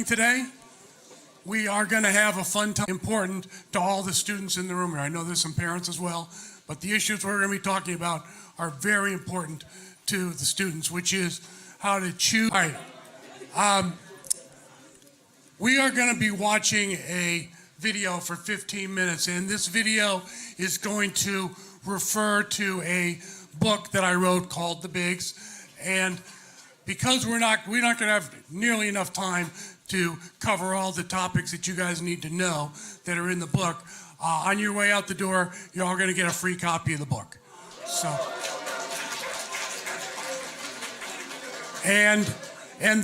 Today, we are going to have a fun time, important to all the students in the room here. I know there's some parents as well, but the issues we're going to be talking about are very important to the students, which is how to choose. All right. We are going to be watching a video for 15 minutes, and this video is going to refer to a book that I wrote called The Bigs. And because we're not going to have nearly enough time to cover all the topics that you guys need to know that are in the book, on your way out the door, you're all going to get a free copy of the book. So, and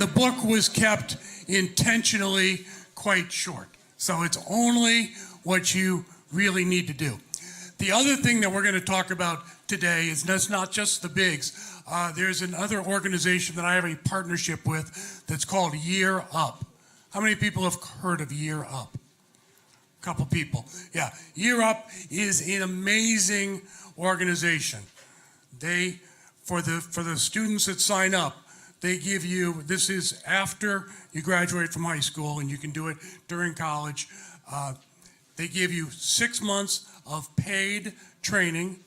the book was kept intentionally quite short. So it's only what you really need to do. The other thing that we're going to talk about today is that's not just the Bigs. There's another organization that I have a partnership with that's called Year Up. How many people have heard of Year Up? A couple people. Yeah, Year Up is an amazing organization. For the students that sign up, they give you, this is after you graduate from high school, and you can do it during college. They give you 6 months of paid training,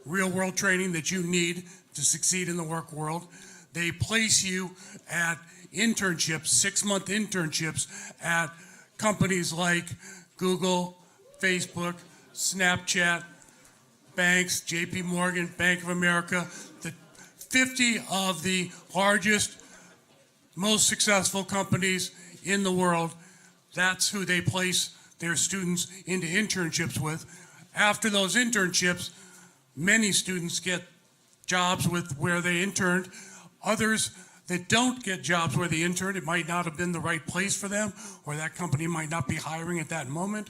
real world training that you need to succeed in the work world. They place you at internships, 6-month internships at companies like Google, Facebook, Snapchat, banks, JP Morgan, Bank of America, the 50 of the largest, most successful companies in the world. That's who they place their students into internships with. After those internships, many students get jobs with where they interned. Others that don't get jobs where they interned, it might not have been the right place for them, or that company might not be hiring at that moment.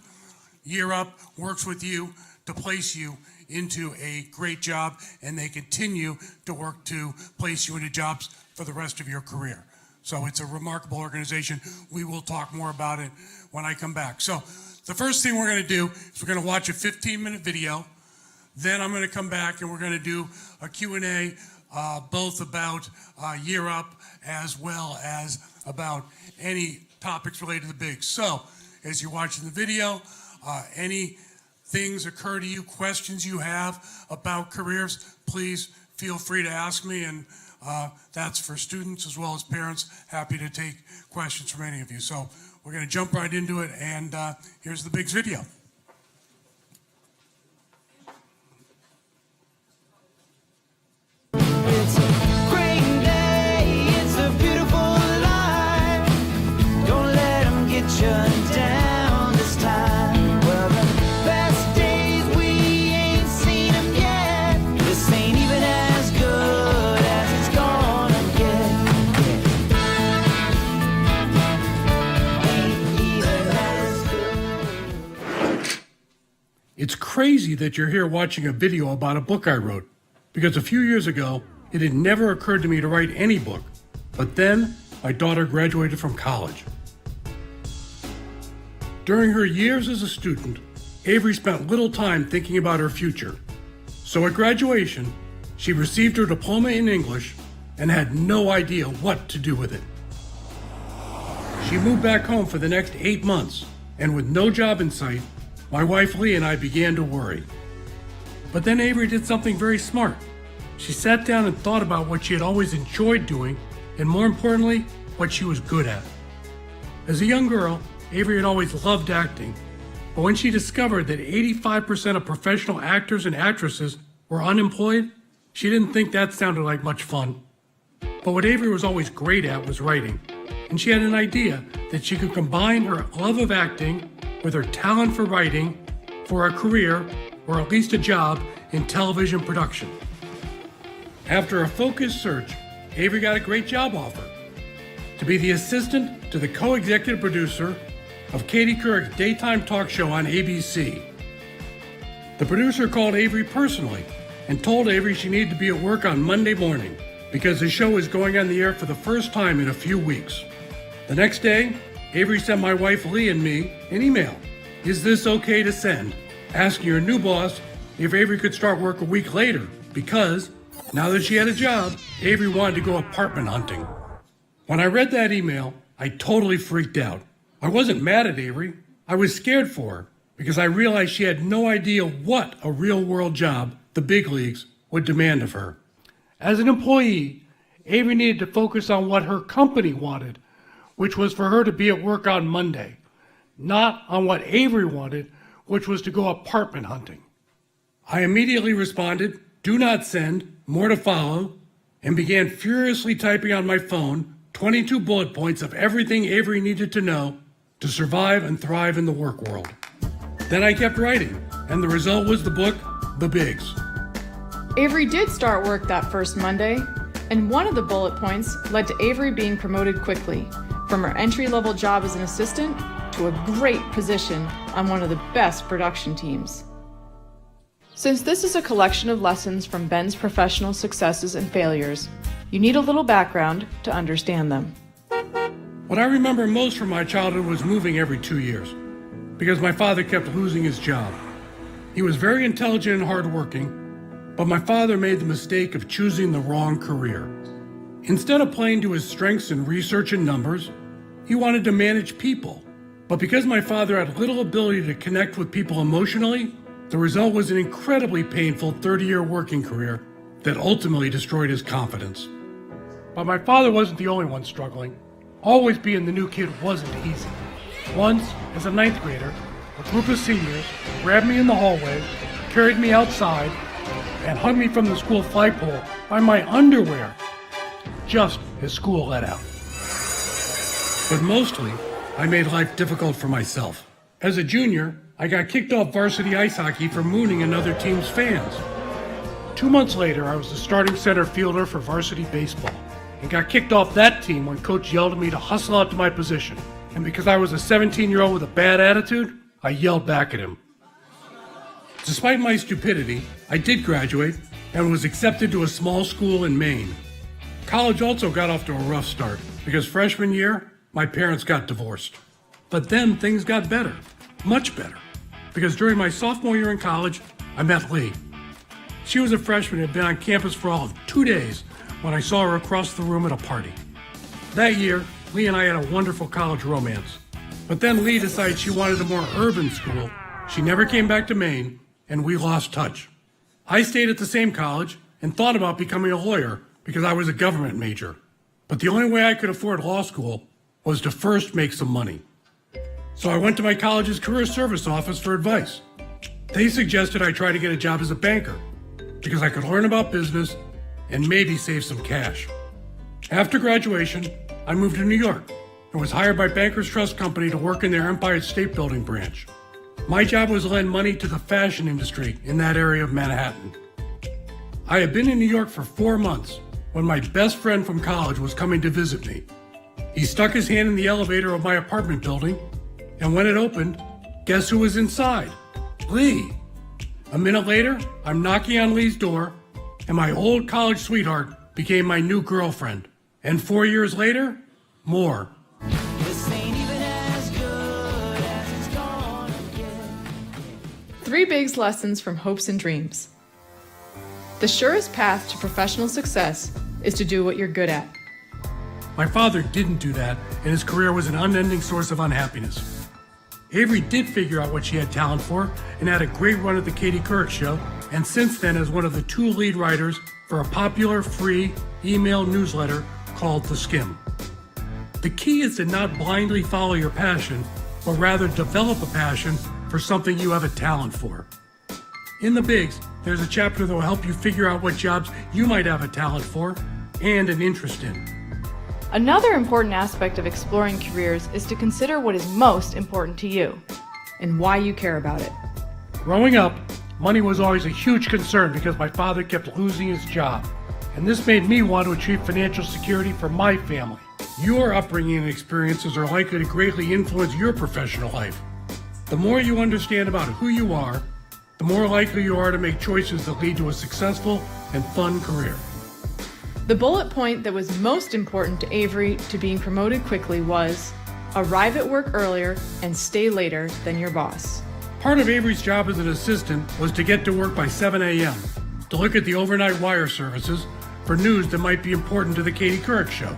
Year Up works with you to place you into a great job, and they continue to work to place you into jobs for the rest of your career. So it's a remarkable organization. We will talk more about it when I come back. So the first thing we're going to do is we're going to watch a 15-minute video. Then I'm going to come back and we're going to do a Q&A both about Year Up as well as about any topics related to the Bigs. So as you're watching the video, any things occur to you, questions you have about careers, please feel free to ask me, and that's for students as well as parents. Happy to take questions from any of you. So we're going to jump right into it, and here's the Bigs video. It's crazy that you're here watching a video about a book I wrote, because a few years ago, it had never occurred to me to write any book. But then, my daughter graduated from college. During her years as a student, Avery spent little time thinking about her future. So at graduation, she received her diploma in English and had no idea what to do with it. She moved back home for the next 8 months, and with no job in sight, my wife Lee and I began to worry. But then Avery did something very smart. She sat down and thought about what she had always enjoyed doing, and more importantly, what she was good at. As a young girl, Avery had always loved acting, but when she discovered that 85% of professional actors and actresses were unemployed, she didn't think that sounded like much fun. But what Avery was always great at was writing, and she had an idea that she could combine her love of acting with her talent for writing for a career, or at least a job, in television production. After a focused search, Avery got a great job offer to be the assistant to the co-executive producer of Katie Couric's daytime talk show on ABC. The producer called Avery personally and told Avery she needed to be at work on Monday morning because the show was going on the air for the first time in a few weeks. The next day, Avery sent my wife Lee and me an email. "Is this okay to send?" asking her new boss if Avery could start work a week later, because now that she had a job, Avery wanted to go apartment hunting. When I read that email, I totally freaked out. I wasn't mad at Avery. I was scared for her because I realized she had no idea what a real-world job, the big leagues, would demand of her. As an employee, Avery needed to focus on what her company wanted, which was for her to be at work on Monday, not on what Avery wanted, which was to go apartment hunting. I immediately responded, "Do not send, more to follow," and began furiously typing on my phone 22 bullet points of everything Avery needed to know to survive and thrive in the work world. Then I kept writing, and the result was the book, The Bigs. Avery did start work that first Monday, and one of the bullet points led to Avery being promoted quickly, from her entry-level job as an assistant to a great position on one of the best production teams. Since this is a collection of lessons from Ben's professional successes and failures, you need a little background to understand them. What I remember most from my childhood was moving every 2 years, because my father kept losing his job. He was very intelligent and hardworking, but my father made the mistake of choosing the wrong career. Instead of playing to his strengths in research and numbers, he wanted to manage people. But because my father had little ability to connect with people emotionally, the result was an incredibly painful 30-year working career that ultimately destroyed his confidence. But my father wasn't the only one struggling. Always being the new kid wasn't easy. Once, as a 9th grader, a group of seniors grabbed me in the hallway, carried me outside, and hung me from the school flagpole by my underwear, just as school let out. But mostly, I made life difficult for myself. As a junior, I got kicked off varsity ice hockey for mooning another team's fans. 2 months later, I was the starting center fielder for varsity baseball and got kicked off that team when coach yelled at me to hustle out to my position. And because I was a 17-year-old with a bad attitude, I yelled back at him. Despite my stupidity, I did graduate and was accepted to a small school in Maine. College also got off to a rough start because freshman year, my parents got divorced. But then things got better, much better, because during my sophomore year in college, I met Lee. She was a freshman and had been on campus for all of 2 days when I saw her across the room at a party. That year, Lee and I had a wonderful college romance. But then Lee decided she wanted a more urban school. She never came back to Maine, and we lost touch. I stayed at the same college and thought about becoming a lawyer because I was a government major. But the only way I could afford law school was to first make some money. So I went to my college's career service office for advice. They suggested I try to get a job as a banker because I could learn about business and maybe save some cash. After graduation, I moved to New York and was hired by Bankers Trust Company to work in their Empire State Building branch. My job was to lend money to the fashion industry in that area of Manhattan. I had been in New York for 4 months when my best friend from college was coming to visit me. He stuck his hand in the elevator of my apartment building, and when it opened, guess who was inside? Lee. A minute later, I'm knocking on Lee's door, and my old college sweetheart became my new girlfriend. And 4 years later, more. This ain't even as good as it's gonna get. 3 Bigs lessons from hopes and dreams. The surest path to professional success is to do what you're good at. My father didn't do that, and his career was an unending source of unhappiness. Avery did figure out what she had talent for and had a great run at the Katie Couric Show, and since then is one of the 2 lead writers for a popular free email newsletter called The Skim. The key is to not blindly follow your passion, but rather develop a passion for something you have a talent for. In The Bigs, there's a chapter that will help you figure out what jobs you might have a talent for and an interest in. Another important aspect of exploring careers is to consider what is most important to you and why you care about it. Growing up, money was always a huge concern because my father kept losing his job, and this made me want to achieve financial security for my family. Your upbringing and experiences are likely to greatly influence your professional life. The more you understand about who you are, the more likely you are to make choices that lead to a successful and fun career. The bullet point that was most important to Avery to being promoted quickly was arrive at work earlier and stay later than your boss. Part of Avery's job as an assistant was to get to work by 7 a.m. to look at the overnight wire services for news that might be important to the Katie Couric Show.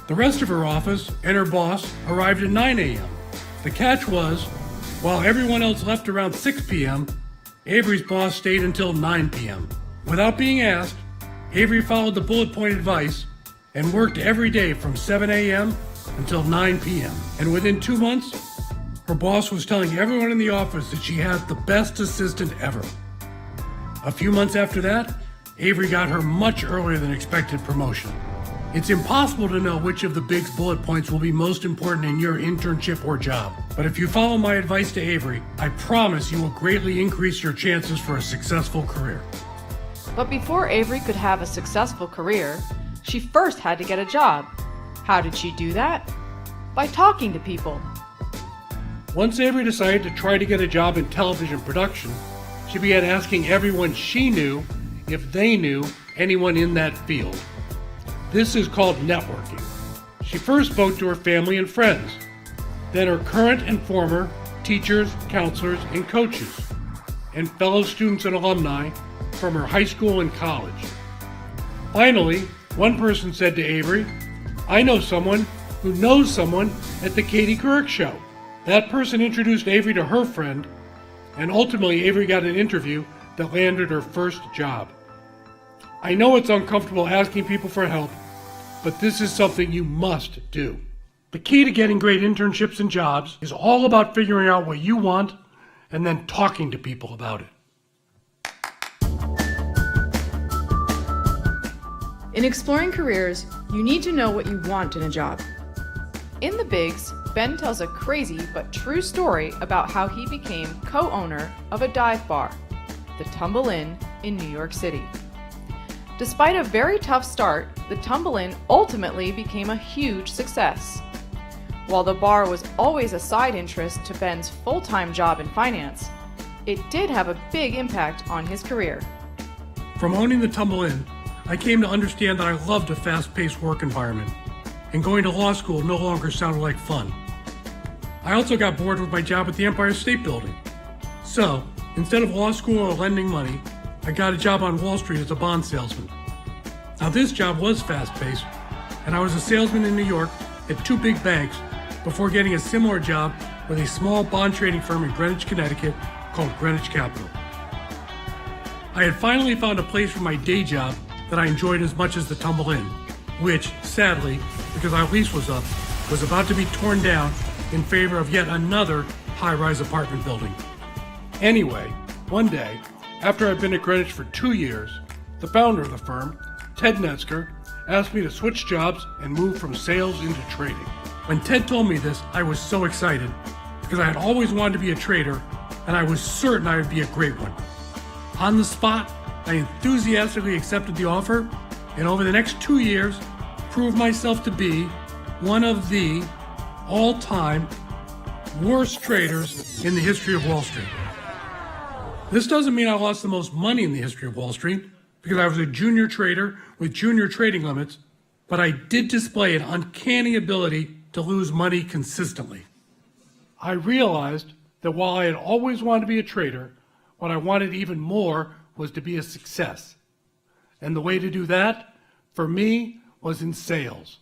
The rest of her office and her boss arrived at 9 a.m. The catch was, while everyone else left around 6 p.m., Avery's boss stayed until 9 p.m. Without being asked, Avery followed the bullet point advice and worked every day from 7 a.m. until 9 p.m. And within 2 months, her boss was telling everyone in the office that she had the best assistant ever. A few months after that, Avery got her much earlier than expected promotion. It's impossible to know which of the big bullet points will be most important in your internship or job. But if you follow my advice to Avery, I promise you will greatly increase your chances for a successful career. But before Avery could have a successful career, she first had to get a job. How did she do that? By talking to people. Once Avery decided to try to get a job in television production, she began asking everyone she knew if they knew anyone in that field. This is called networking. She first spoke to her family and friends, then her current and former teachers, counselors, and coaches, and fellow students and alumni from her high school and college. Finally, one person said to Avery, "I know someone who knows someone at the Katie Couric Show." That person introduced Avery to her friend, and ultimately Avery got an interview that landed her first job. I know it's uncomfortable asking people for help, but this is something you must do. The key to getting great internships and jobs is all about figuring out what you want and then talking to people about it. In exploring careers, you need to know what you want in a job. In The Bigs, Ben tells a crazy but true story about how he became co-owner of a dive bar, the Tumble Inn in New York City. Despite a very tough start, the Tumble Inn ultimately became a huge success. While the bar was always a side interest to Ben's full-time job in finance, it did have a big impact on his career. From owning the Tumble Inn, I came to understand that I loved a fast-paced work environment, and going to law school no longer sounded like fun. I also got bored with my job at the Empire State Building. So, instead of law school or lending money, I got a job on Wall Street as a bond salesman. Now this job was fast-paced, and I was a salesman in New York at 2 big banks before getting a similar job with a small bond trading firm in Greenwich, Connecticut called Greenwich Capital. I had finally found a place for my day job that I enjoyed as much as the Tumble Inn, which, sadly, because our lease was up, was about to be torn down in favor of yet another high-rise apartment building. Anyway, one day, after I'd been at Greenwich for 2 years, the founder of the firm, Ted Netzger, asked me to switch jobs and move from sales into trading. When Ted told me this, I was so excited because I had always wanted to be a trader and I was certain I would be a great one. On the spot, I enthusiastically accepted the offer and over the next 2 years, proved myself to be one of the all-time worst traders in the history of Wall Street. This doesn't mean I lost the most money in the history of Wall Street, because I was a junior trader with junior trading limits, but I did display an uncanny ability to lose money consistently. I realized that while I had always wanted to be a trader, what I wanted even more was to be a success. And the way to do that, for me, was in sales.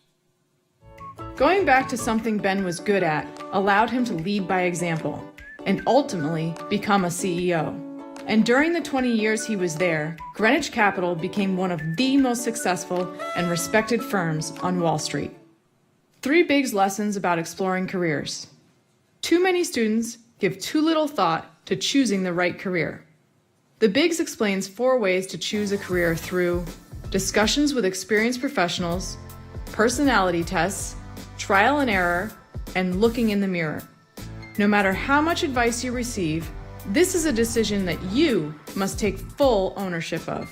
Going back to something Ben was good at allowed him to lead by example and ultimately become a CEO. And during the 20 years he was there, Greenwich Capital became one of the most successful and respected firms on Wall Street. 3 big lessons about exploring careers. Too many students give too little thought to choosing the right career. The Bigs explains 4 ways to choose a career through discussions with experienced professionals, personality tests, trial and error, and looking in the mirror. No matter how much advice you receive, this is a decision that you must take full ownership of.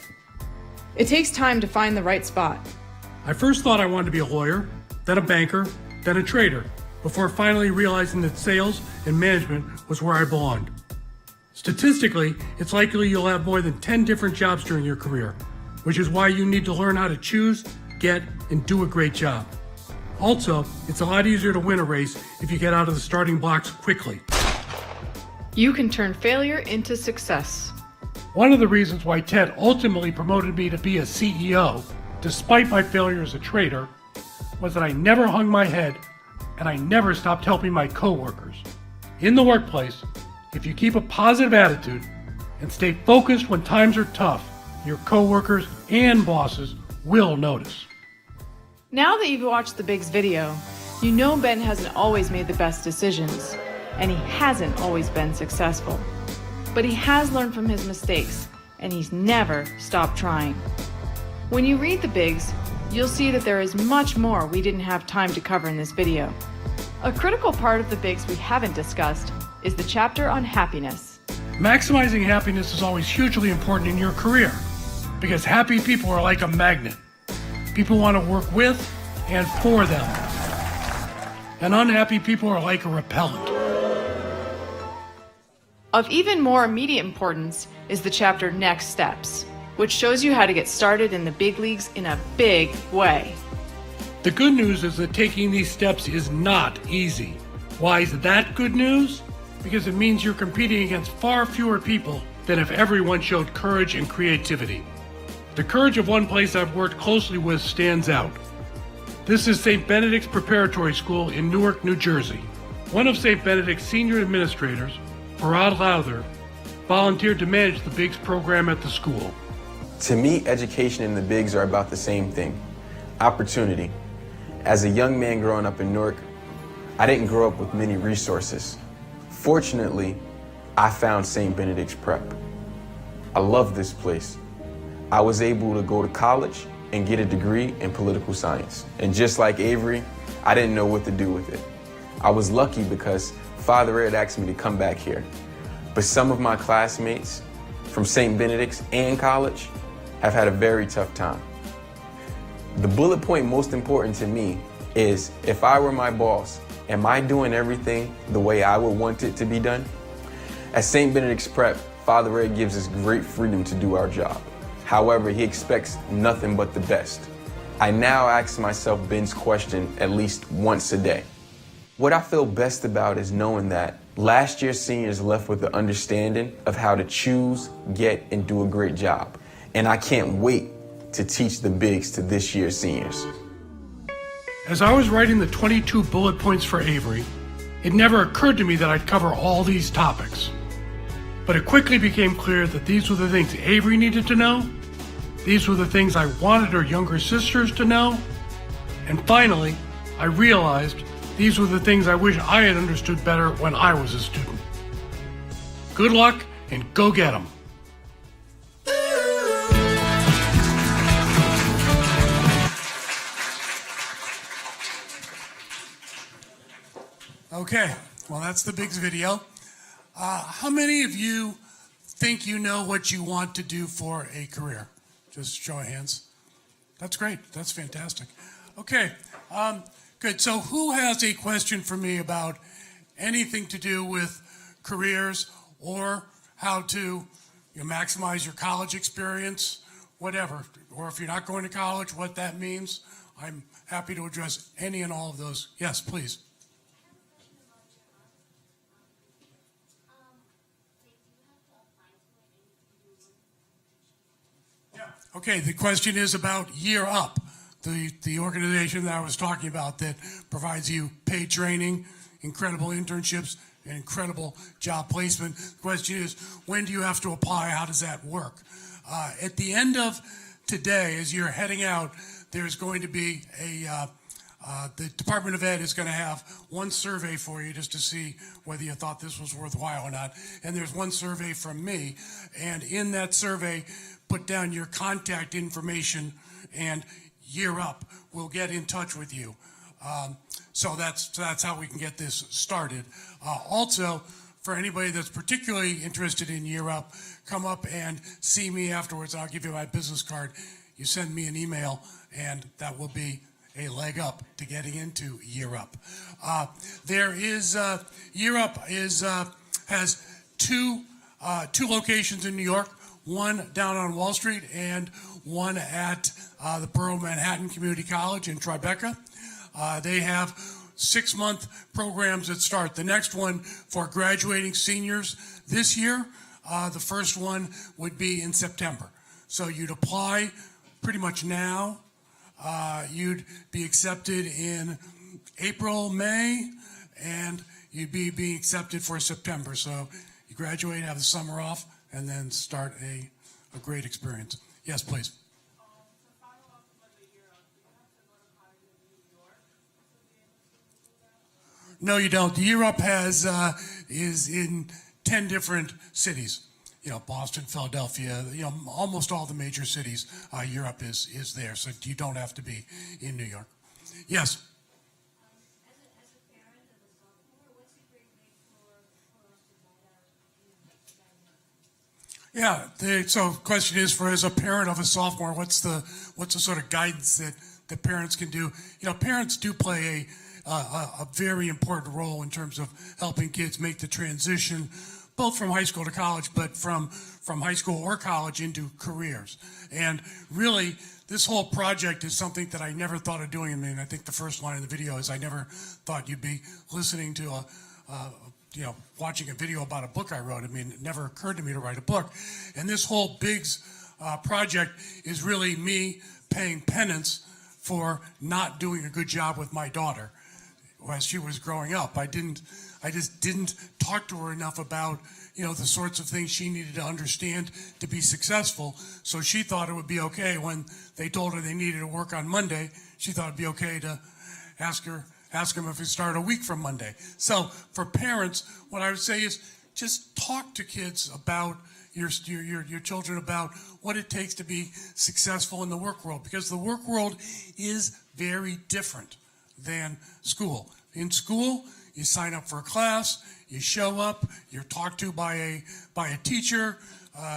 It takes time to find the right spot. I first thought I wanted to be a lawyer, then a banker, then a trader, before finally realizing that sales and management was where I belonged. Statistically, it's likely you'll have more than 10 different jobs during your career, which is why you need to learn how to choose, get, and do a great job. Also, it's a lot easier to win a race if you get out of the starting blocks quickly. You can turn failure into success. One of the reasons why Ted ultimately promoted me to be a CEO, despite my failure as a trader, was that I never hung my head and I never stopped helping my coworkers. In the workplace, if you keep a positive attitude and stay focused when times are tough, your coworkers and bosses will notice. Now that you've watched the Bigs video, you know Ben hasn't always made the best decisions, and he hasn't always been successful. But he has learned from his mistakes, and he's never stopped trying. When you read the Bigs, you'll see that there is much more we didn't have time to cover in this video. A critical part of the Bigs we haven't discussed is the chapter on happiness. Maximizing happiness is always hugely important in your career because happy people are like a magnet. People want to work with and for them. And unhappy people are like a repellent. Of even more immediate importance is the chapter Next Steps, which shows you how to get started in the big leagues in a big way. The good news is that taking these steps is not easy. Why is that good news? Because it means you're competing against far fewer people than if everyone showed courage and creativity. The courage of one place I've worked closely with stands out. This is St. Benedict's Preparatory School in Newark, New Jersey. One of St. Benedict's senior administrators, Farad Lowther, volunteered to manage the Bigs program at the school. To me, education and the Bigs are about the same thing, opportunity. As a young man growing up in Newark, I didn't grow up with many resources. Fortunately, I found St. Benedict's Prep. I love this place. I was able to go to college and get a degree in political science. And just like Avery, I didn't know what to do with it. I was lucky because Father Ed asked me to come back here. But some of my classmates from St. Benedict's and college have had a very tough time. The bullet point most important to me is, if I were my boss, am I doing everything the way I would want it to be done? At St. Benedict's Prep, Father Ed gives us great freedom to do our job. However, he expects nothing but the best. I now ask myself Ben's question at least once a day. What I feel best about is knowing that last year's seniors left with the understanding of how to choose, get, and do a great job. And I can't wait to teach the Bigs to this year's seniors. As I was writing the 22 bullet points for Avery, it never occurred to me that I'd cover all these topics. But it quickly became clear that these were the things Avery needed to know, these were the things I wanted her younger sisters to know, and finally, I realized these were the things I wish I had understood better when I was a student. Good luck and go get 'em. Okay, well, that's the Bigs video. How many of you think you know what you want to do for a career? Just show of hands. That's great. That's fantastic. Okay, good. So who has a question for me about anything to do with careers or how to maximize your college experience, whatever, or if you're not going to college, what that means? I'm happy to address any and all of those. Yes, please. Okay, the question is about Year Up, the organization that I was talking about that provides you paid training, incredible internships, and incredible job placement. The question is, when do you have to apply? How does that work? At the end of today, as you're heading out, there's going to be the Department of Ed is going to have one survey for you just to see whether you thought this was worthwhile or not. And there's one survey from me. And in that survey, put down your contact information, and Year Up will get in touch with you. So that's how we can get this started. Also, for anybody that's particularly interested in Year Up, come up and see me afterwards. I'll give you my business card. You send me an email, and that will be a leg up to getting into Year Up. There is Year Up has two locations in New York. One down on Wall Street and one at the Borough Manhattan Community College in Tribeca. They have 6-month programs that start. The next one for graduating seniors this year, the first one would be in September. So you'd apply pretty much now. you'd be accepted in April, May, and you'd be being accepted for September. So you graduate, have the summer off, and then start a great experience. Yes, please. No, you don't. The Year Up is in 10 different cities. You know, Boston, Philadelphia, you know, almost all the major cities, Year Up is there. So you don't have to be in New York. Yes. Yeah. So, question is, for as a parent of a sophomore, what's the sort of guidance that parents can do? You know, parents do play a very important role in terms of helping kids make the transition, both from high school to college, but from high school or college into careers. And really, this whole project is something that I never thought of doing. I mean, I think the first line of the video is, I never thought you'd be listening to watching a video about a book I wrote. I mean, it never occurred to me to write a book. And this whole BIGS project is really me paying penance for not doing a good job with my daughter as she was growing up. I just didn't talk to her enough about, you know, the sorts of things she needed to understand to be successful. So she thought it would be okay when they told her they needed to work on Monday. She thought it'd be okay to ask them if we start a week from Monday. So for parents, what I would say is just talk to kids about your children about what it takes to be successful in the work world, because the work world is very different than school. In school, you sign up for a class, you show up, you're talked to by a teacher,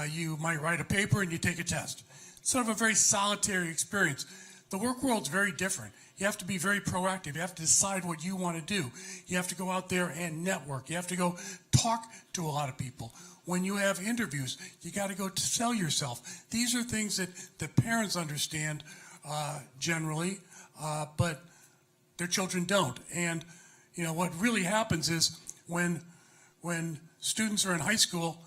you might write a paper and you take a test. It's sort of a very solitary experience. The work world's very different. You have to be very proactive. You have to decide what you want to do. You have to go out there and network. You have to go talk to a lot of people. When you have interviews, you got to go to sell yourself. These are things that parents understand generally, but their children don't. And you know what really happens is when students are in high school,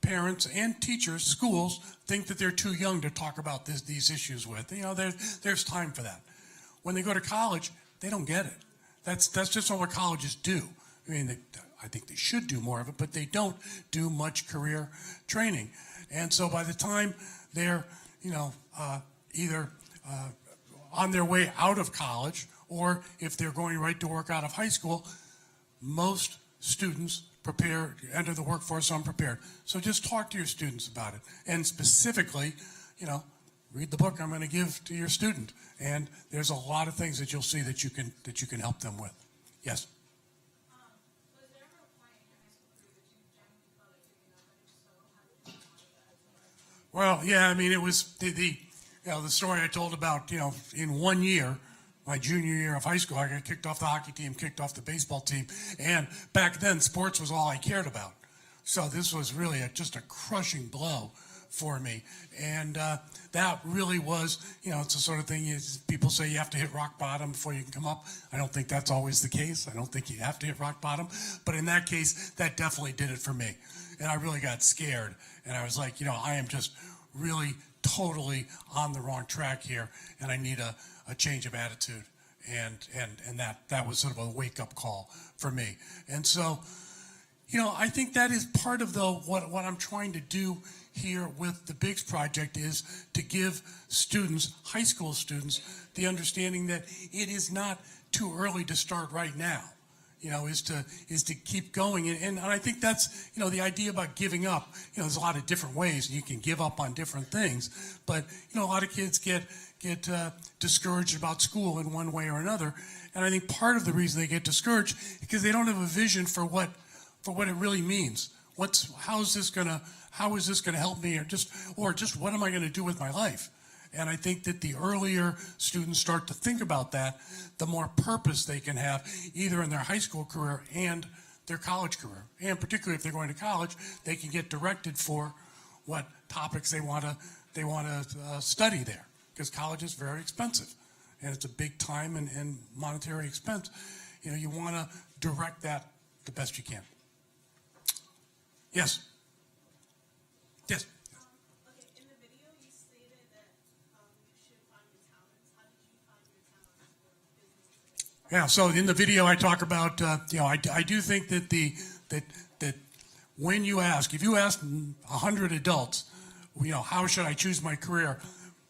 parents and teachers, schools, think that they're too young to talk about these issues with. You know, there's time for that. When they go to college, they don't get it. That's just not what colleges do. I mean, I think they should do more of it, but they don't do much career training. And so by the time they're, you know, either on their way out of college, or if they're going right to work out of high school, most students enter the workforce unprepared. So just talk to your students about it. And specifically, you know, read the book I'm going to give to your student. And there's a lot of things that you'll see that you can help them with. Yes? Was there ever a point in your high school career that you genuinely felt like giving up and just so happy to Well, yeah, I mean, it was the story I told about, you know, in 1 year, my junior year of high school, I got kicked off the hockey team, kicked off the baseball team. And back then, sports was all I cared about. So this was really just a crushing blow for me. And that really was, you know, it's the sort of thing people say you have to hit rock bottom before you can come up. I don't think that's always the case. I don't think you have to hit rock bottom. But in that case, that definitely did it for me. And I really got scared. And I was like, you know, I am just really totally on the wrong track here. And I need a change of attitude. And that was sort of a wake-up call for me. And so, you know, I think that is part of what I'm trying to do here with the BIGS project is to give students, high school students, the understanding that it is not too early to start right now. You know, is to keep going, and I think that's, you know, the idea about giving up. You know, there's a lot of different ways you can give up on different things, but you know, a lot of kids get discouraged about school in one way or another, and I think part of the reason they get discouraged is because they don't have a vision for what it really means. How is this gonna help me, or just what am I gonna do with my life? And I think that the earlier students start to think about that, the more purpose they can have, either in their high school career and their college career. And particularly if they're going to college, they can get directed for what topics they want to study there, because college is very expensive, and it's a big time and monetary expense. You know, you want to direct that the best you can. Yes. Yes. Okay, in the video you stated that you should find your talents. How Yeah, so in the video I talk about, I do think that that when you ask, if you ask 100 adults, how should I choose my career?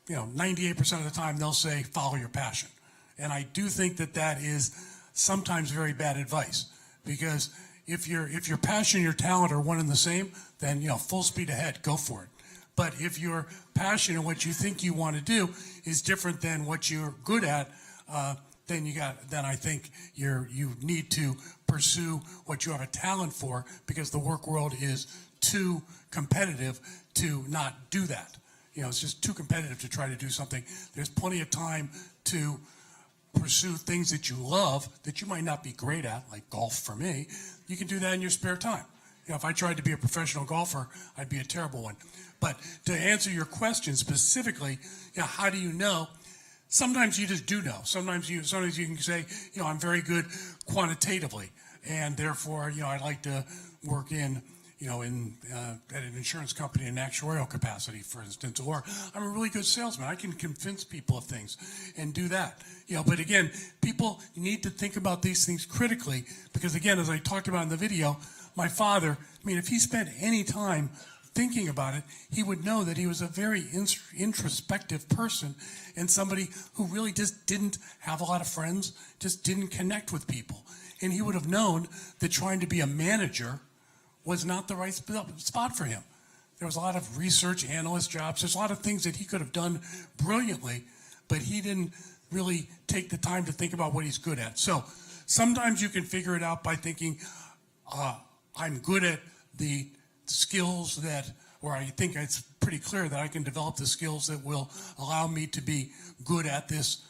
98% of the time they'll say follow your passion. And I do think that that is sometimes very bad advice, because if your passion and your talent are one and the same, then full speed ahead, go for it. But if your passion and what you think you want to do is different than what you're good at, then I think you need to pursue what you have a talent for, because the work world is too competitive to not do that. It's just too competitive to try to do something. There's plenty of time to pursue things that you love that you might not be great at, like golf for me. You can do that in your spare time. If I tried to be a professional golfer, I'd be a terrible one. But to answer your question specifically, how do you know? Sometimes you just do know. Sometimes you can say, I'm very good quantitatively, and therefore, I'd like to work in at an insurance company in an actuarial capacity, for instance, or I'm a really good salesman. I can convince people of things and do that. But again, people need to think about these things critically, because again, as I talked about in the video, my father, if he spent any time thinking about it, he would know that he was a very introspective person, and somebody who really just didn't have a lot of friends, just didn't connect with people. And he would have known that trying to be a manager was not the right spot for him. There was a lot of research analyst jobs. There's a lot of things that he could have done brilliantly, but he didn't really take the time to think about what he's good at. So sometimes you can figure it out by thinking, I'm good at the skills that, or I think it's pretty clear that I can develop the skills that will allow me to be good at this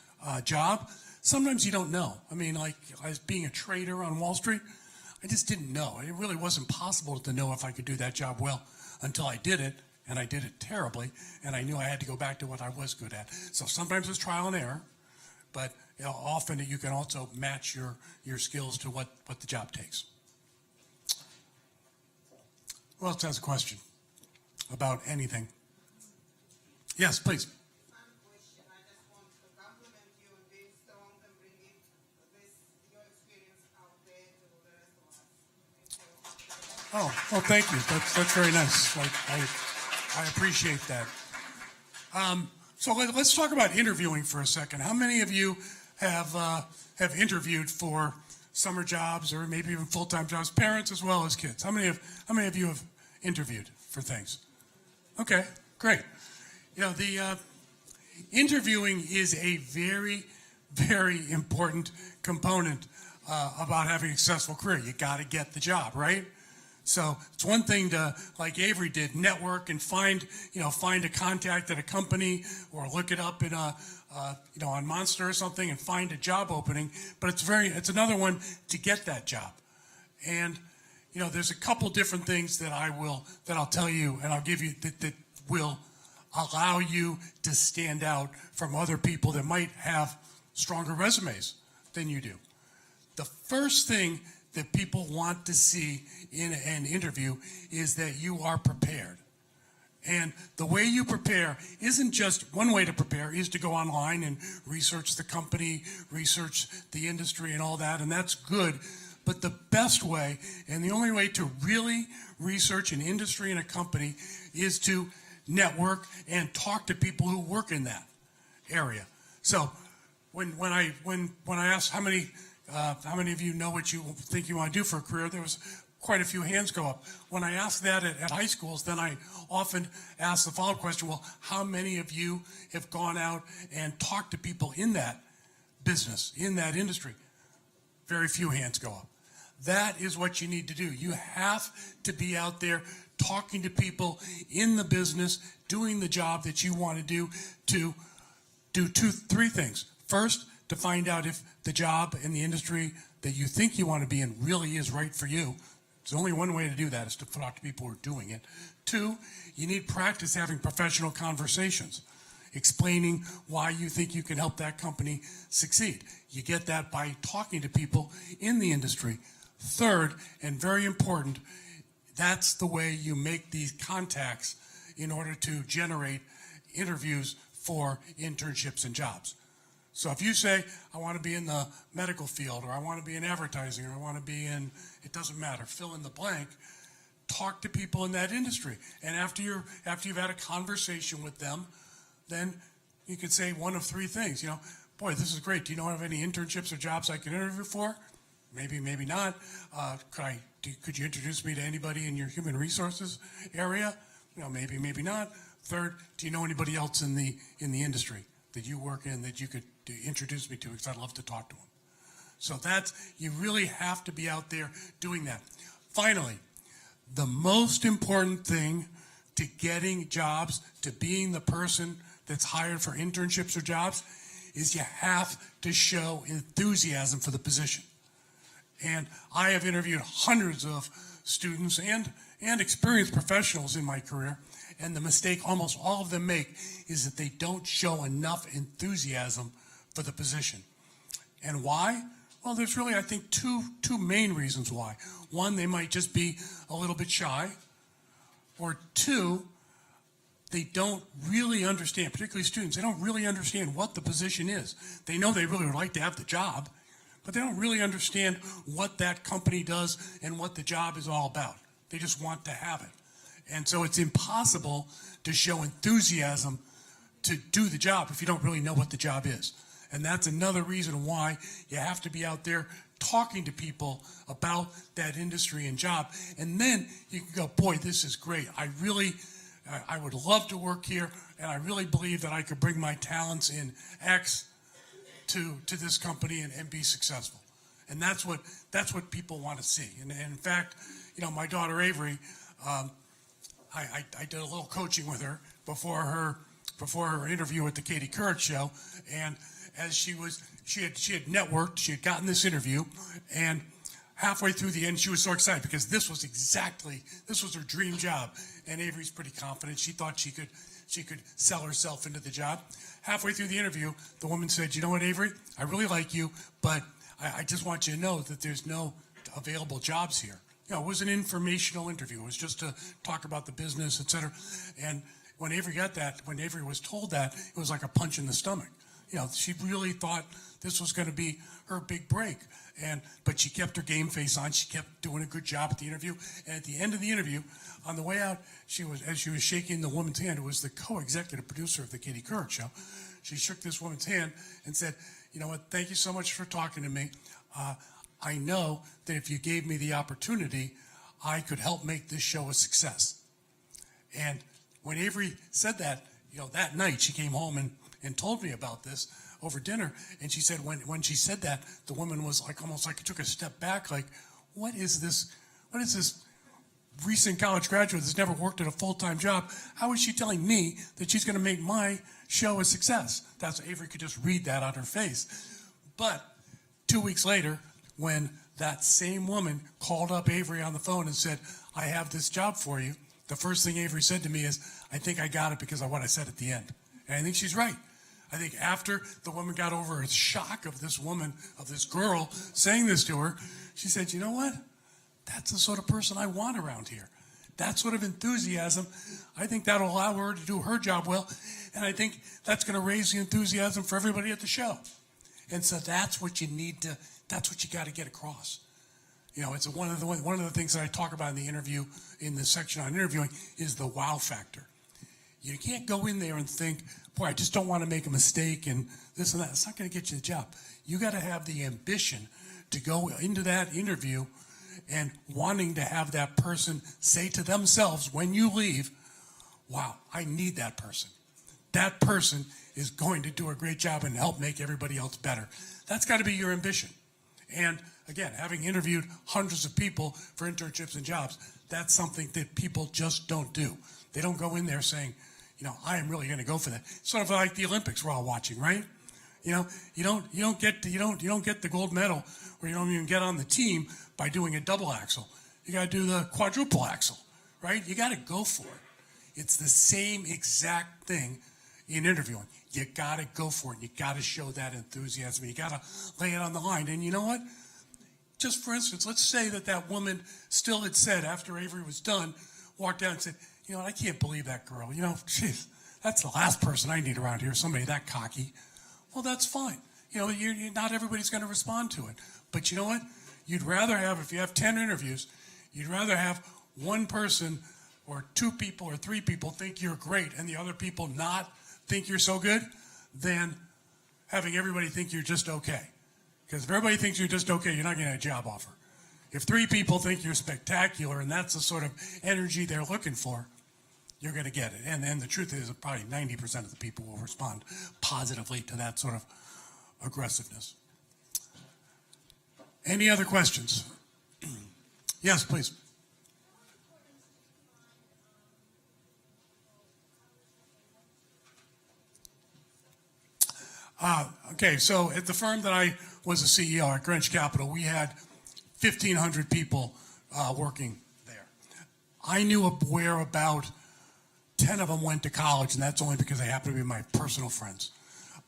job. Sometimes you don't know. Like I was being a trader on Wall Street, I just didn't know. It really wasn't possible to know if I could do that job well until I did it, and I did it terribly, and I knew I had to go back to what I was good at. So sometimes it's trial and error, but often you can also match your skills to what the job takes. Who else has a question about anything? Yes, please. I just want to compliment you on being strong and bringing your experience out there to the rest of us. Oh, well, thank you. That's very nice. I appreciate that. So let's talk about interviewing for a second. How many of you have interviewed for summer jobs or maybe even full-time jobs, parents as well as kids? How many of you have interviewed for things? Okay, great. The interviewing is a very, very important component about having a successful career. You got to get the job, right? So it's one thing to, like Avery did, network and find a contact at a company, or look it up in on Monster or something and find a job opening. But it's another one to get that job. And there's a couple different things that I'll tell you and I'll give you that will allow you to stand out from other people that might have stronger resumes than you do. The first thing that people want to see in an interview is that you are prepared. And the way you prepare isn't just one way to prepare, is to go online and research the company, research the industry and all that, and that's good. But the best way, and the only way to really research an industry and a company, is to network and talk to people who work in that area. So when I asked how many of you know what you think you want to do for a career, there was quite a few hands go up. When I ask that at high schools, then I often ask the follow-up question, well, how many of you have gone out and talked to people in that business, in that industry? Very few hands go up. That is what you need to do. You have to be out there talking to people in the business, doing the job that you want to do three things. First, to find out if the job in the industry that you think you want to be in really is right for you. There's only one way to do that, is to talk to people who are doing it. Two, you need practice having professional conversations, explaining why you think you can help that company succeed. You get that by talking to people in the industry. Third, and very important, that's the way you make these contacts in order to generate interviews for internships and jobs. So if you say, I want to be in the medical field, or I want to be in advertising, or I want to be in, it doesn't matter, fill in the blank, talk to people in that industry. And after you've had a conversation with them, then you could say one of three things. You know, boy, this is great. Do you know of any internships or jobs I can interview for? Maybe, maybe not. Could you introduce me to anybody in your human resources area? You know, maybe, maybe not. Third, do you know anybody else in the industry that you work in that you could introduce me to? Because I'd love to talk to them. So you really have to be out there doing that. Finally, the most important thing to getting jobs, to being the person that's hired for internships or jobs, is you have to show enthusiasm for the position. And I have interviewed hundreds of students and experienced professionals in my career, and the mistake almost all of them make is that they don't show enough enthusiasm for the position. And why? Well, there's really, I think, two main reasons why. One, they might just be a little bit shy, or two, they don't really understand, particularly students, they don't really understand what the position is. They know they really would like to have the job, but they don't really understand what that company does and what the job is all about. They just want to have it. And so it's impossible to show enthusiasm to do the job if you don't really know what the job is. And that's another reason why you have to be out there talking to people about that industry and job. And then you can go, boy, this is great. I would love to work here, and I really believe that I could bring my talents in X to this company and be successful. And that's what people want to see. And in fact, you know, my daughter Avery, I did a little coaching with her before her interview at the Katie Couric show, and as she had networked, she had gotten this interview, and halfway through the end, she was so excited because this was her dream job. And Avery's pretty confident. She thought she could sell herself into the job. Halfway through the interview, the woman said, you know what, Avery, I really like you, but I just want you to know that there's no available jobs here. You know, it was an informational interview. It was just to talk about the business, et cetera. And when Avery was told that, it was like a punch in the stomach. You know, she really thought this was going to be her big break. But she kept her game face on. She kept doing a good job at the interview. And at the end of the interview, on the way out, as she was shaking the woman's hand, who was the co-executive producer of the Katie Couric show, she shook this woman's hand and said, you know what, thank you so much for talking to me. I know that if you gave me the opportunity, I could help make this show a success. And when Avery said that, you know, that night she came home and told me about this over dinner. And she said when she said that, the woman was like almost like took a step back, like, what is this recent college graduate that's never worked at a full-time job? How is she telling me that she's going to make my show a success? That's Avery could just read that on her face. But 2 weeks later, when that same woman called up Avery on the phone and said, I have this job for you, the first thing Avery said to me is, I think I got it because of what I said at the end. And I think she's right. I think after the woman got over her shock of this woman, of this girl saying this to her, she said, you know what? That's the sort of person I want around here. That sort of enthusiasm, I think that'll allow her to do her job well. And I think that's going to raise the enthusiasm for everybody at the show. And so that's what you got to get across. You know, it's one of the things that I talk about in the interview, in the section on interviewing, is the wow factor. You can't go in there and think, boy, I just don't want to make a mistake and this and that. It's not going to get you the job. You got to have the ambition to go into that interview and wanting to have that person say to themselves when you leave, wow, I need that person. That person is going to do a great job and help make everybody else better. That's got to be your ambition. And again, having interviewed hundreds of people for internships and jobs, that's something that people just don't do. They don't go in there saying, you know, I am really going to go for that. Sort of like the Olympics we're all watching, right? You know, you don't get the gold medal, or you don't even get on the team by doing a double axel. You got to do the quadruple axel, right? You got to go for it. It's the same exact thing in interviewing. You got to go for it. You got to show that enthusiasm. You got to lay it on the line. And you know what? Just for instance, let's say that woman still had said after Avery was done, walked down and said, you know, I can't believe that girl. You know, geez, that's the last person I need around here, somebody that cocky. Well, that's fine. not everybody's going to respond to it. But you know what? You'd rather have, if you have 10 interviews, you'd rather have one person or two people or three people think you're great and the other people not think you're so good than having everybody think you're just okay. Because if everybody thinks you're just okay, you're not getting a job offer. If three people think you're spectacular and that's the sort of energy they're looking for, you're going to get it. And the truth is that probably 90% of the people will respond positively to that sort of aggressiveness. Any other questions? Yes, please. Okay, so at the firm that I was a CEO at Greenwich Capital, we had 1,500 people working there. I knew where about 10 of them went to college, and that's only because they happen to be my personal friends.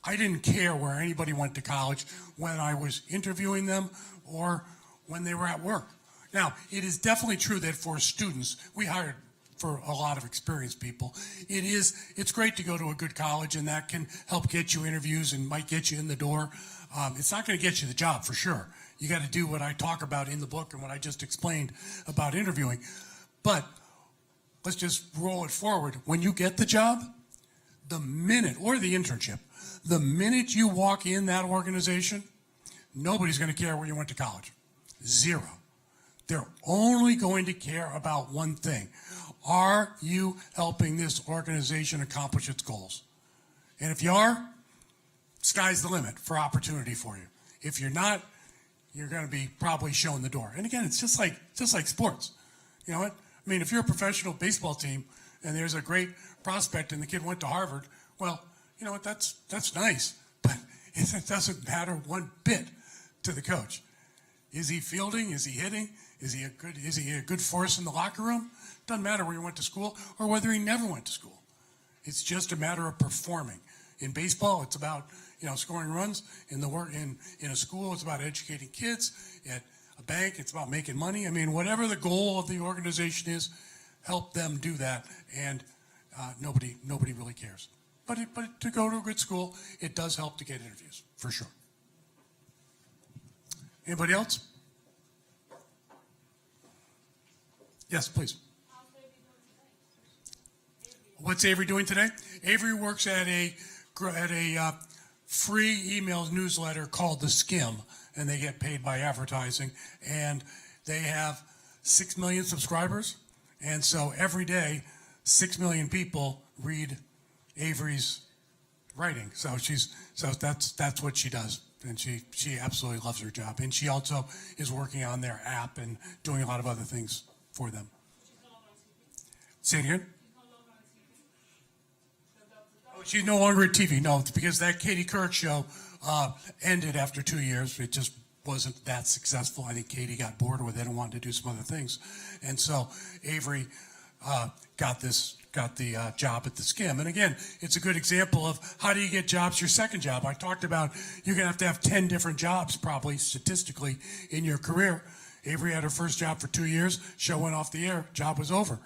I didn't care where anybody went to college when I was interviewing them or when they were at work. Now, it is definitely true that for students, we hired for a lot of experienced people. It's great to go to a good college, and that can help get you interviews and might get you in the door. It's not going to get you the job for sure. You got to do what I talk about in the book and what I just explained about interviewing. But let's just roll it forward. When you get the job, the minute, or the internship, the minute you walk in that organization, nobody's going to care where you went to college. Zero. They're only going to care about one thing. Are you helping this organization accomplish its goals? And if you are, sky's the limit for opportunity for you. If you're not, you're going to be probably shown the door. And again, it's just like sports. You know what? I mean, if you're a professional baseball team and there's a great prospect and the kid went to Harvard, well, you know what? That's nice, but it doesn't matter one bit to the coach. Is he fielding? Is he hitting? Is he a good force in the locker room? Doesn't matter where he went to school or whether he never went to school. It's just a matter of performing. In baseball, it's about scoring runs. In a school, it's about educating kids. At a bank, it's about making money. I mean, whatever the goal of the organization is, help them do that, and nobody really cares. But to go to a good school, it does help to get interviews for sure. Anybody else? Yes, please. What's Avery doing today? Avery works at a free email newsletter called The Skim, and they get paid by advertising. And they have 6 million subscribers, and so every day, 6 million people read Avery's writing. So that's what she does, and she absolutely loves her job. And she also is working on their app and doing a lot of other things for them. Say it again. She's no longer at TV. No, it's because that Katie Couric show ended after 2 years. It just wasn't that successful. I think Katie got bored with it and wanted to do some other things. And so Avery got the job at The Skim. And again, it's a good example of how do you get jobs your second job. I talked about you're going to have 10 different jobs probably statistically in your career. Avery had her first job for 2 years. Show went off the air. Job was over.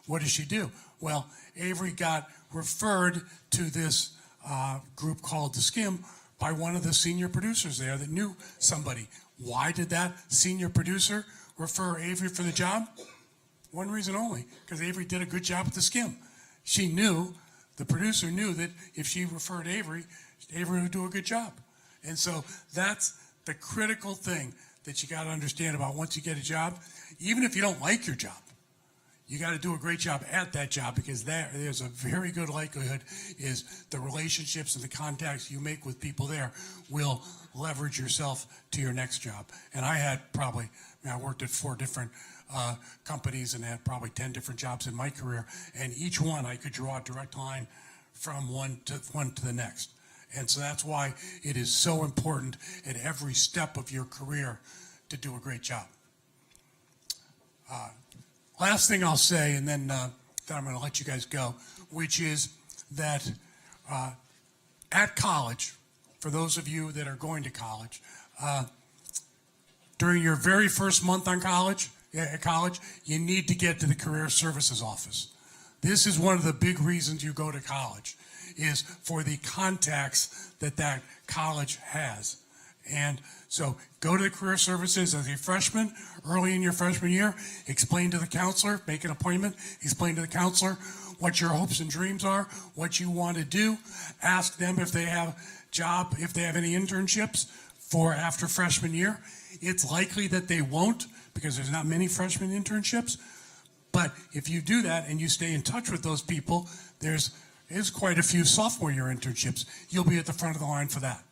What did she do? Well, Avery got referred to this group called The Skim by one of the senior producers there that knew somebody. Why did that senior producer refer Avery for the job? One reason only, because Avery did a good job at The Skim. The producer knew that if she referred Avery would do a good job. And so that's the critical thing that you got to understand about once you get a job. Even if you don't like your job, you got to do a great job at that job, because there's a very good likelihood is the relationships and the contacts you make with people there will leverage yourself to your next job. And I worked at 4 different companies and had probably 10 different jobs in my career, and each one I could draw a direct line from one to the next. And so that's why it is so important at every step of your career to do a great job. Last thing I'll say, and then I'm going to let you guys go, which is that at college, for those of you that are going to college, during your very first month at college, you need to get to the Career Services Office. This is one of the big reasons you go to college, is for the contacts that that college has. And so go to the career services as a freshman, early in your freshman year, explain to the counselor, make an appointment, explain to the counselor what your hopes and dreams are, what you want to do. Ask them if they have if they have any internships for after freshman year. It's likely that they won't because there's not many freshman internships. But if you do that and you stay in touch with those people, there's quite a few sophomore year internships. You'll be at the front of the line for that.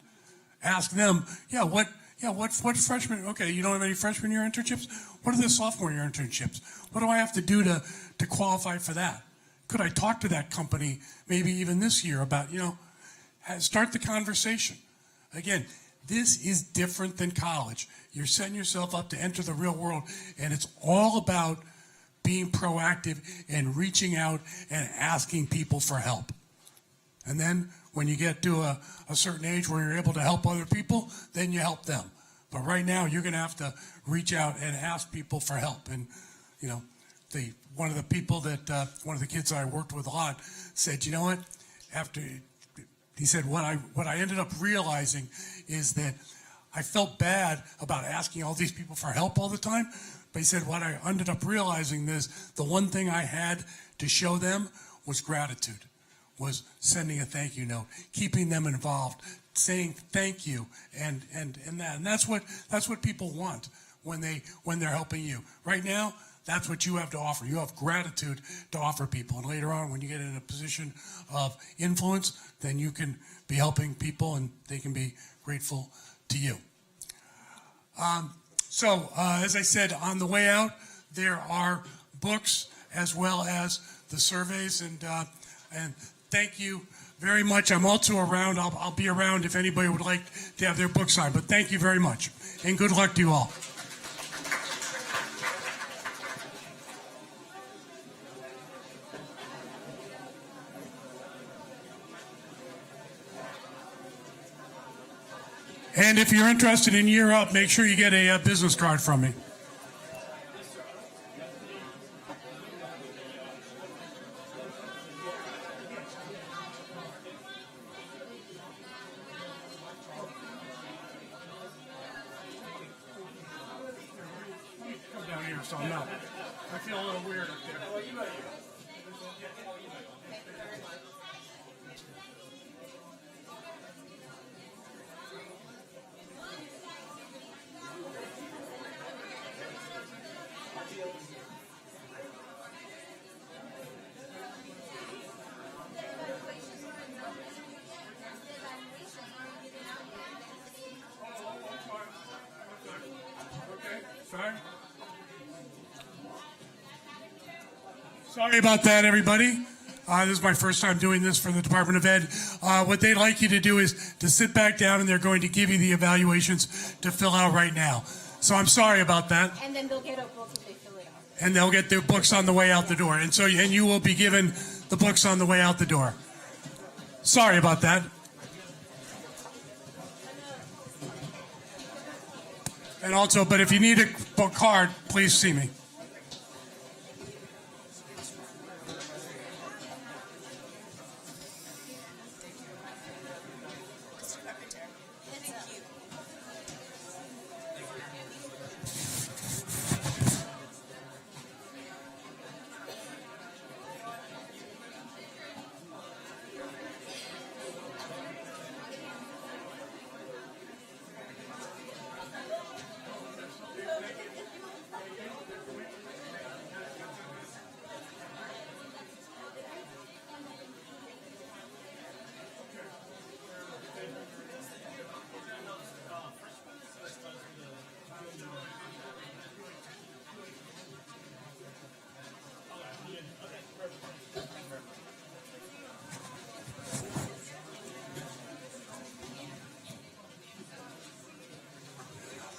Ask them, what freshman, okay, you don't have any freshman year internships? What are the sophomore year internships? What do I have to do to qualify for that? Could I talk to that company maybe even this year about, start the conversation. Again, this is different than college. You're setting yourself up to enter the real world, and it's all about being proactive and reaching out and asking people for help. And then when you get to a certain age where you're able to help other people, then you help them. But right now, you're going to have to reach out and ask people for help. And, one of the kids I worked with a lot said, you know what, he said, what I ended up realizing is that I felt bad about asking all these people for help all the time. But he said, what I ended up realizing is the one thing I had to show them was gratitude, was sending a thank you note, keeping them involved, saying thank you, and that's what people want when they're helping you. Right now, that's what you have to offer. You have gratitude to offer people. And later on, when you get in a position of influence, then you can be helping people and they can be grateful to you. So, as I said, on the way out, there are books as well as the surveys. And thank you very much. I'm also around. I'll be around if anybody would like to have their book signed. But thank you very much. And good luck to you all. And if you're interested in Year Up, make sure you get a business card from me. Come down here so I'm not. I feel a little weird up there. Sorry about that, everybody. This is my first time doing this for the Department of Ed. What they'd like you to do is to sit back down, and they're going to give you the evaluations to fill out right now. So I'm sorry about that. And then they'll get a book if they fill it out. And they'll get their books on the way out the door. And you will be given the books on the way out the door. Sorry about that. And also, but if you need a book card, please see me.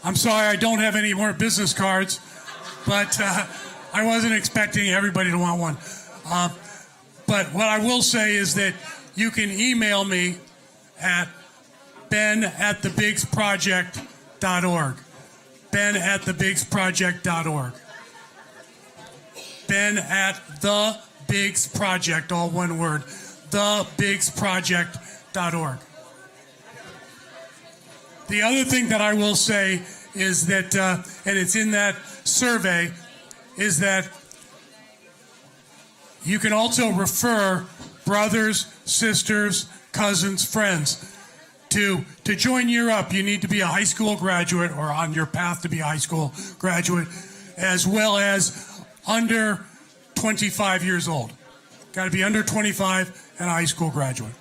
I'm sorry I don't have any more business cards, but I wasn't expecting everybody to want one. But what I will say is that you can email me at ben@thebigsproject.org. ben@thebigsproject.org. Ben@thebigsproject, all one word, thebigsproject.org. The other thing that I will say is that, and it's in that survey, is that you can also refer brothers, sisters, cousins, friends. To join Year Up, you need to be a high school graduate or on your path to be a high school graduate, as well as under 25 years old. Got to be under 25 and a high school graduate.